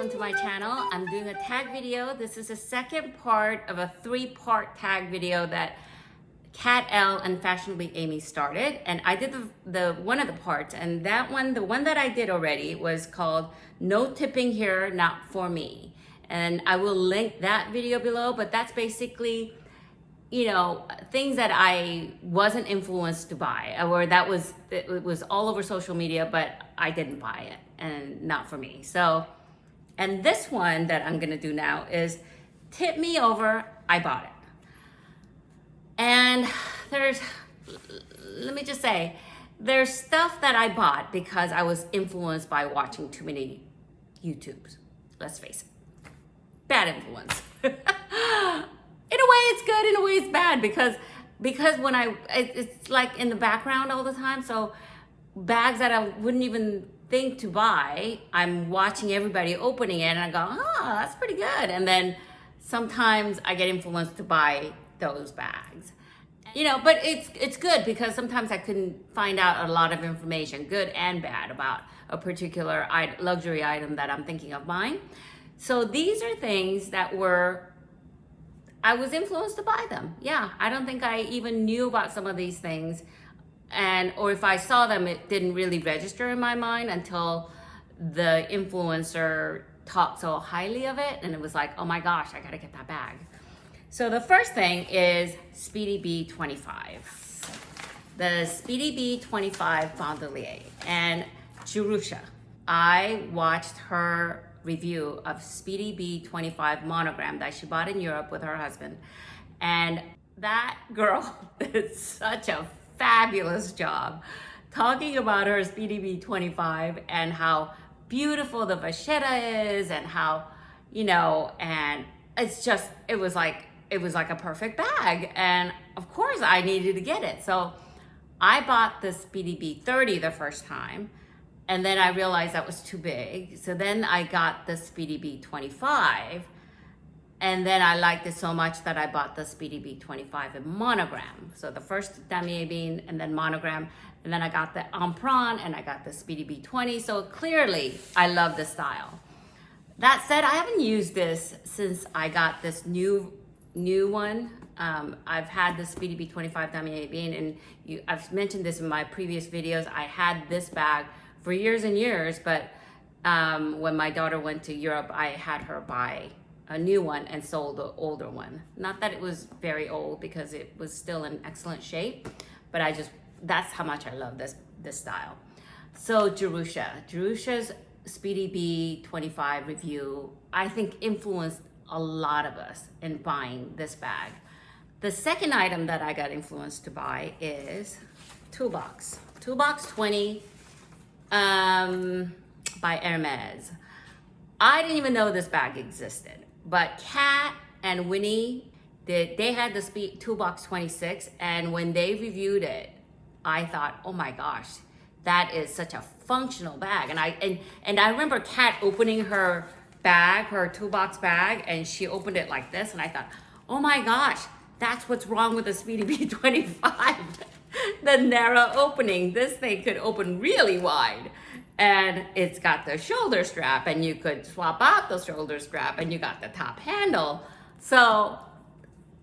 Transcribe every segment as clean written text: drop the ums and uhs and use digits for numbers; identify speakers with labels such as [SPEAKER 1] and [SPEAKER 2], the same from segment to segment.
[SPEAKER 1] welcome to my channel. I'm doing a tag video. This is the second part of a 3-part tag video that Kat L and Fashionably Amy started, and I did the one of the parts, and that one, the one that I did already, was called No Tipping Here, Not For Me, and I will link that video below. But that's basically, you know, things that I wasn't influenced to buy, or it was all over social media, but I didn't buy it, and not for me. So, and this one that I'm gonna do now is tip me over, I bought it. And let me just say, there's stuff that I bought because I was influenced by watching too many YouTubes. Let's face it, bad influence. In a way it's good, in a way it's bad, because when it's like in the background all the time. So bags that I wouldn't even think to buy, I'm watching everybody opening it and I go, oh, that's pretty good. And then sometimes I get influenced to buy those bags, you know. But it's good because sometimes I can find out a lot of information, good and bad, about a particular luxury item that I'm thinking of buying. So these are things that I was influenced to buy them. Yeah, I don't think I even knew about some of these things, or if I saw them, it didn't really register in my mind until the influencer talked so highly of it, and it was like, oh my gosh, I gotta get that bag. So the first thing is Speedy B25. The Speedy B25 Bandolier and Jerusha. I watched her review of Speedy B25 monogram that she bought in Europe with her husband. And that girl did such a fabulous job talking about her Speedy B25 and how beautiful the vachetta is, and how, you know, and it was like a perfect bag. And of course I needed to get it. So I bought the Speedy B30 the first time, and then I realized that was too big. So then I got the Speedy B25, and then I liked it so much that I bought the Speedy B25 in monogram. So the first damier bean, and then monogram, and then I got the emprunt, and I got the Speedy B20. So clearly I love the style. That said, I haven't used this since I got this new one. I've had the Speedy B25 damier bean, and I've mentioned this in my previous videos. I had this bag for years and years, but when my daughter went to Europe, I had her buy a new one and sold the older one. Not that it was very old, because it was still in excellent shape, but that's how much I love this style. So Jerusha's Speedy B25 review, I think, influenced a lot of us in buying this bag. The second item that I got influenced to buy is Toolbox 20 by Hermes. I didn't even know this bag existed, but Kat and Winnie, they had the Toolbox 26, and when they reviewed it, I thought, oh my gosh, that is such a functional bag. And I remember Kat opening her bag, her toolbox bag, and she opened it like this, and I thought, oh my gosh, that's what's wrong with the Speedy B25. The narrow opening. This thing could open really wide, and it's got the shoulder strap, and you could swap out the shoulder strap, and you got the top handle. So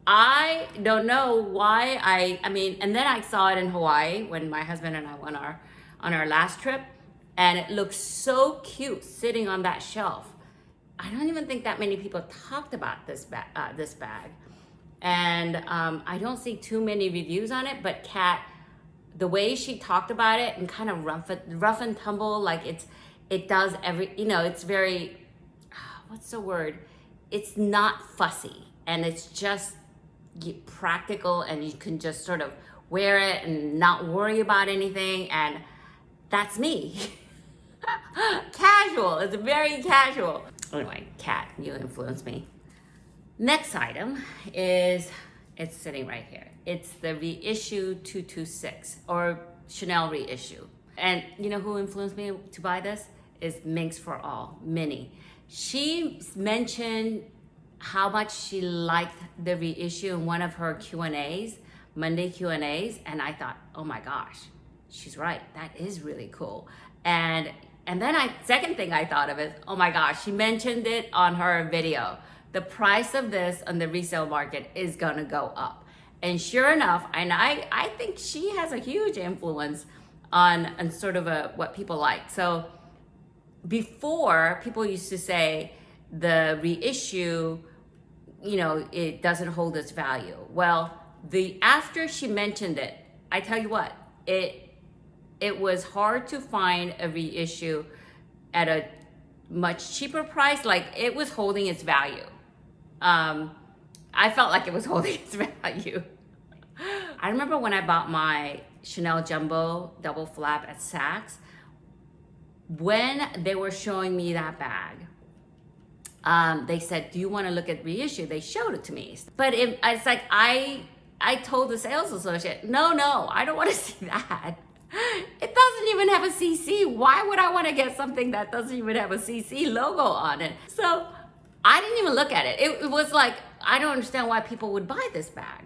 [SPEAKER 1] I don't know why I mean, and then I saw it in Hawaii when my husband and I went on our last trip, and it looked so cute sitting on that shelf. I don't even think that many people talked about this bag. And I don't see too many reviews on it, but Kat, the way she talked about it, and kind of rough and tumble, like it does it's very, what's the word? It's not fussy, and it's just practical, and you can just sort of wear it and not worry about anything, and that's me. Casual, it's very casual. Anyway, Kat, you influenced me. Next item is, it's sitting right here. It's the Reissue 226, or Chanel Reissue. And you know who influenced me to buy this? Is Minx for All, Minnie. She mentioned how much she liked the Reissue in one of her Q&As, Monday Q&As, and I thought, oh my gosh, she's right, that is really cool. And And then second thing I thought of is, oh my gosh, she mentioned it on her video. The price of this on the resale market is gonna go up. And sure enough, and I think she has a huge influence on sort of what people like. So before, people used to say the reissue, you know, it doesn't hold its value. Well, after she mentioned it, I tell you what, it was hard to find a reissue at a much cheaper price. Like, it was holding its value. I felt like it was holding its value. I remember when I bought my Chanel Jumbo double flap at Saks, when they were showing me that bag, they said, do you want to look at reissue? They showed it to me. But it's like, I told the sales associate, no, I don't want to see that. It doesn't even have a CC. Why would I want to get something that doesn't even have a CC logo on it? So I didn't even look at it. It was like, I don't understand why people would buy this bag.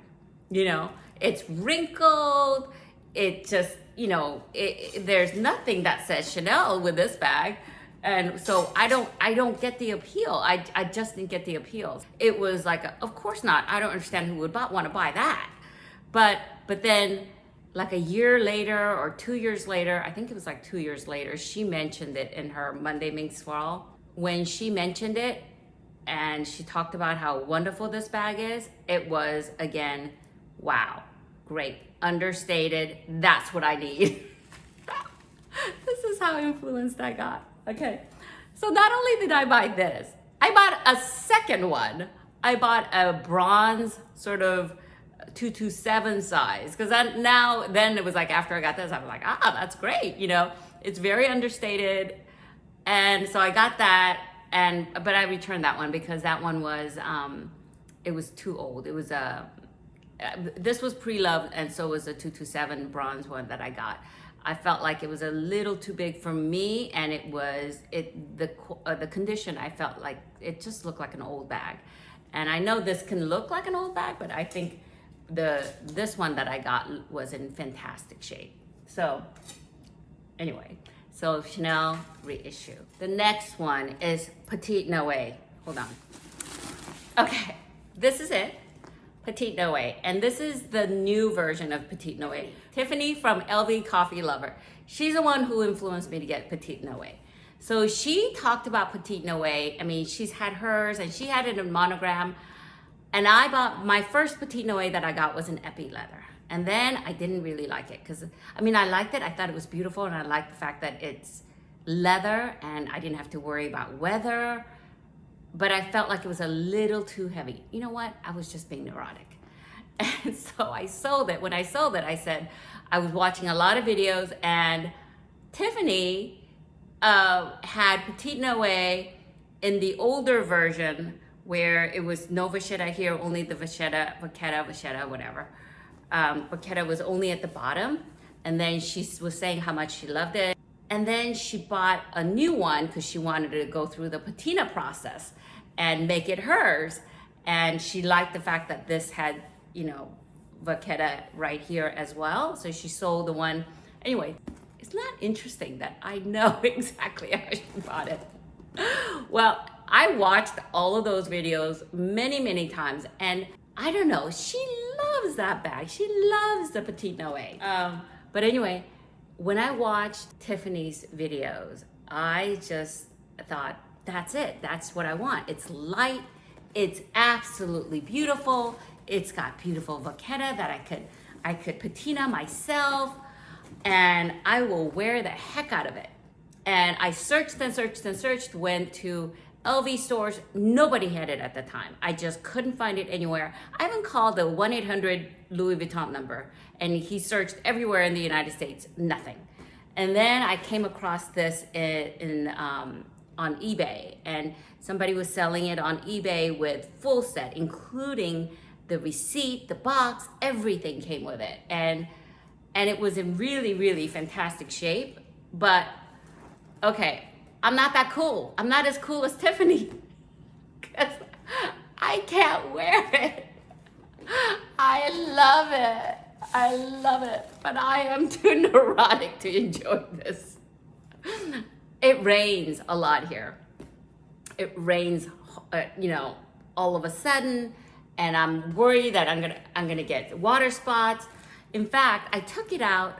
[SPEAKER 1] You know, it's wrinkled. It just, you know, there's nothing that says Chanel with this bag. And so I don't get the appeal. I just didn't get the appeal. It was like, of course not. I don't understand who would want to buy that. But then, like a year later or 2 years later, I think it was like 2 years later, she mentioned it in her Monday Minx Fall. When she mentioned it and she talked about how wonderful this bag is, it was, again, wow, great, understated, that's what I need. This is how influenced I got. Okay, so not only did I buy this, I bought a second one. I bought a bronze sort of 227 size, because then it was like, after I got this, I was like, that's great, you know, it's very understated. And so I got that, but I returned that one because that one was it was too old. It was this was pre-loved, and so was a 227 bronze one that I got. I felt like it was a little too big for me, and the condition, I felt like it just looked like an old bag. And I know this can look like an old bag, but I think this one that I got was in fantastic shape. So anyway, so Chanel reissue. The next one is Petite No Way. Hold on. Okay, this is it. Petite No Way. And this is the new version of Petite No Way. Tiffany from LV Coffee Lover. She's the one who influenced me to get Petite No Way. So she talked about Petite No Way. I mean, she's had hers and she had it in monogram. And I bought, my first Petite No Way that I got was an epi leather. And then I didn't really like it because, I mean, I liked it. I thought it was beautiful, and I liked the fact that it's leather and I didn't have to worry about weather. But I felt like it was a little too heavy. You know what? I was just being neurotic. And so I sold it. When I sold it, I said, I was watching a lot of videos, and Tiffany had Petite No Way in the older version where it was no vachetta here, only the vachetta, whatever. Vachetta was only at the bottom. And then she was saying how much she loved it. And then she bought a new one because she wanted to go through the patina process and make it hers. And she liked the fact that this had, you know, vachetta right here as well. So she sold the one. Anyway, it's not interesting that I know exactly how she bought it. Well, I watched all of those videos many, many times, and I don't know, she loves that bag. She loves the Petite No Way. But anyway, when I watched Tiffany's videos, I just thought, that's it. That's what I want. It's light. It's absolutely beautiful. It's got beautiful vachetta that I could patina myself, and I will wear the heck out of it. And I searched and searched and searched, went to LV stores. Nobody had it at the time. I just couldn't find it anywhere. I even called the 1-800 Louis Vuitton number, and he searched everywhere in the United States, nothing. And then I came across this on eBay, and somebody was selling it on eBay with full set, including the receipt, the box, everything came with it. And it was in really, really fantastic shape. But okay, I'm not that cool. I'm not as cool as Tiffany, because I can't wear it. I love it. I love it. But I am too neurotic to enjoy this. it rains a lot here. It rains, all of a sudden, and I'm worried that I'm gonna get water spots. In fact, I took it out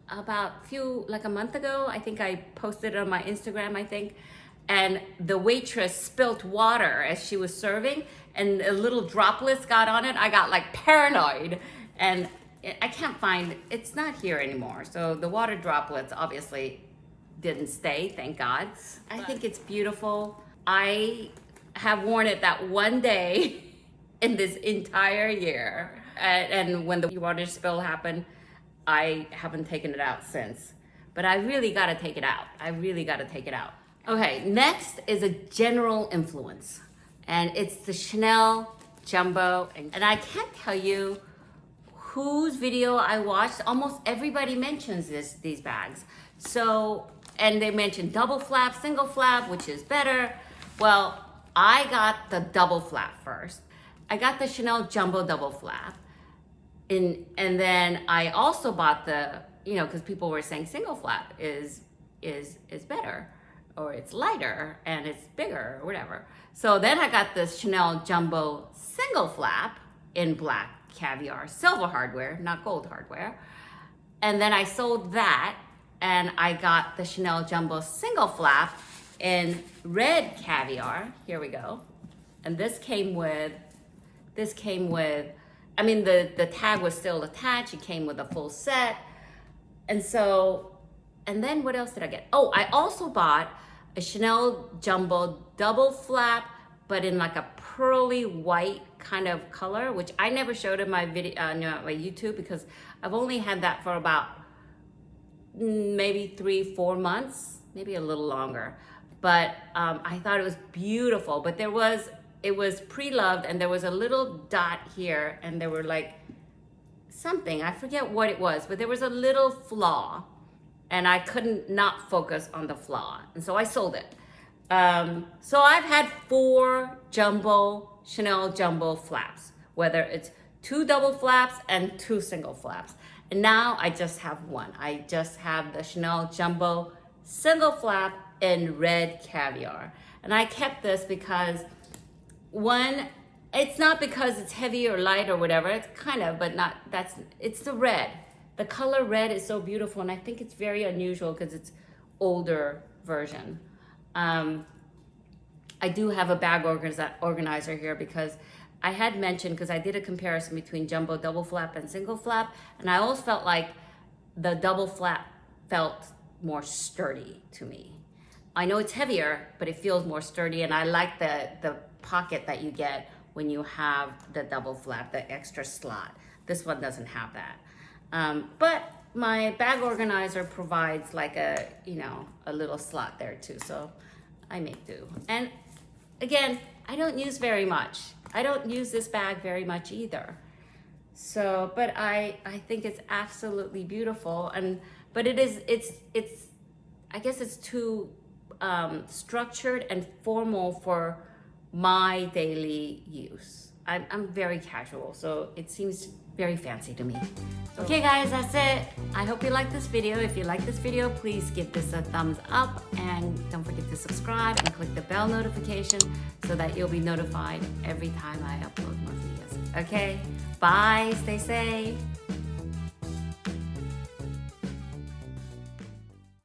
[SPEAKER 1] about a month ago. I think I posted it on my Instagram, I think. And the waitress spilt water as she was serving, and a little droplets got on it. I got like paranoid, and I can't find, it's not here anymore. So the water droplets obviously didn't stay, thank God. I think it's beautiful. I have worn it that one day in this entire year. And when the water spill happened, I haven't taken it out since. But I really gotta take it out. Okay, next is a general influence. And it's the Chanel Jumbo. And I can't tell you whose video I watched. Almost everybody mentions these bags. So, and they mentioned double flap, single flap, which is better. Well, I got the double flap first. I got the Chanel Jumbo double flap. And then I also bought the, because people were saying single flap is better, or it's lighter and it's bigger or whatever. So then I got this Chanel Jumbo single flap in black caviar, silver hardware, not gold hardware. And then I sold that, and I got the Chanel Jumbo single flap in red caviar. Here we go. And this came with, I mean, the tag was still attached. It came with a full set. And then what else did I get? Oh, I also bought a Chanel Jumbo double flap, but in like a pearly white kind of color, which I never showed in my video, my YouTube, because I've only had that for about maybe 3-4 months, maybe a little longer. But I thought it was beautiful. But it was pre-loved, and there was a little dot here, and there were like something, I forget what it was, but there was a little flaw, and I couldn't not focus on the flaw, and so I sold it. So I've had 4 Chanel Jumbo flaps, whether it's 2 double flaps and 2 single flaps. And now I just have 1. I just have the Chanel Jumbo single flap in red caviar. And I kept this because, one, it's not because it's heavy or light or whatever, it's kind of, but not, it's the red. The color red is so beautiful, and I think it's very unusual because it's older version. I do have a bag organizer here because I had mentioned, because I did a comparison between jumbo double flap and single flap, and I always felt like the double flap felt more sturdy to me. I know it's heavier, but it feels more sturdy, and I like the pocket that you get when you have the double flap, the extra slot. This one doesn't have that. But my bag organizer provides like a little slot there too, so I make do. And again, I don't use very much. I don't use this bag very much either. So, but I think it's absolutely beautiful, but it's I guess it's too structured and formal for my daily use. I'm very casual, so it seems very fancy to me. Okay guys, that's it. I hope you liked this video. If you like this video, please give this a thumbs up, and don't forget to subscribe and click the bell notification so that you'll be notified every time I upload more videos. Okay, bye, stay safe.